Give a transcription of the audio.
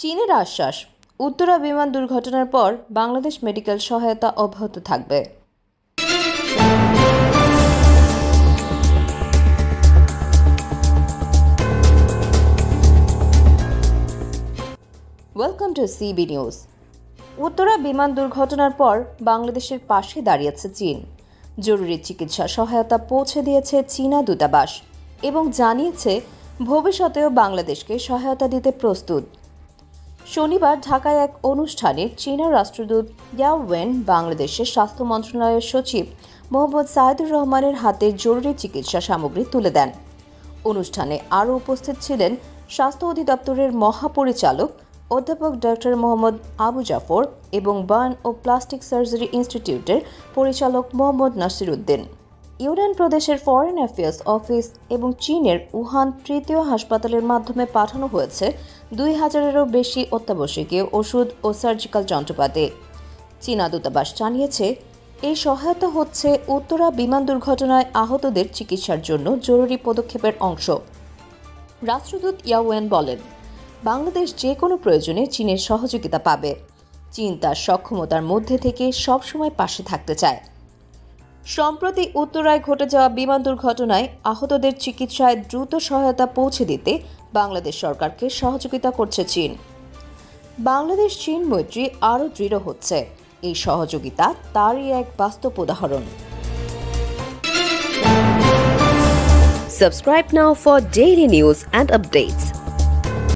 চীনের আশ্বাস, উত্তরা বিমান দুর্ঘটনার পর বাংলাদেশ মেডিকেল সহায়তা অব্যাহত থাকবে। Welcome to CB news. Uttara বিমান দুর্ঘটনার পর বাংলাদেশের পাশে দাঁড়িয়েছে চীন। জরুরি চিকিৎসা সহায়তা পৌঁছে দিয়েছে চীনা দূতাবাস এবং জানিয়েছে ভবিষ্যতেও বাংলাদেশকে সহায়তা দিতে প্রস্তুত। শনিবার ঢাকায় এক অনুষ্ঠানে চীনা রাষ্ট্রদূত ইয়াও ওয়েন বাংলাদেশের স্বাস্থ্য মন্ত্রণালয়ের সচিব মোহাম্মদ সাইদুর রহমানের হাতে জরুরি চিকিৎসা সামগ্রী তুলে দেন। অনুষ্ঠানে আরও উপস্থিত ছিলেন স্বাস্থ্য অধিদপ্তরের মহাপরিচালক অধ্যাপক ডক্টর মোহাম্মদ আবু জাফর এবং বার্ন ও প্লাস্টিক সার্জারি ইনস্টিটিউটের পরিচালক মোহাম্মদ নাসির উদ্দিন। ইউনান প্রদেশের ফরেন অ্যাফেয়ার্স অফিস এবং চীনের উহান তৃতীয় হাসপাতালের মাধ্যমে পাঠানো হয়েছে 2000-এরও বেশি অত্যাবশ্যকীয় ওষুধ ও সার্জিক্যাল যন্ত্রপাতি। চীনা দূতাবাস জানিয়েছে, এই সহায়তা হচ্ছে উত্তরা বিমান দুর্ঘটনায় আহতদের চিকিৎসার জন্য জরুরি পদক্ষেপের অংশ। রাষ্ট্রদূত ইয়াওয়েন বলেন, বাংলাদেশ যে কোনো প্রয়োজনে চীনের সহযোগিতা পাবে। চীন তার সক্ষমতার মধ্যে থেকে সবসময় পাশে থাকতে চায়। সম্প্রতি উত্তরায় ঘটে যাওয়া বিমান দুর্ঘটনায় আহতদের চিকিৎসায় দ্রুত সহায়তা পৌঁছে দিতে বাংলাদেশ সরকারকে সহযোগিতা করছে চীন। বাংলাদেশ চীন মৈত্রী আরও দৃঢ় হচ্ছে। এই সহযোগিতা তারই এক বাস্তব উদাহরণ। Subscribe now for daily news and updates.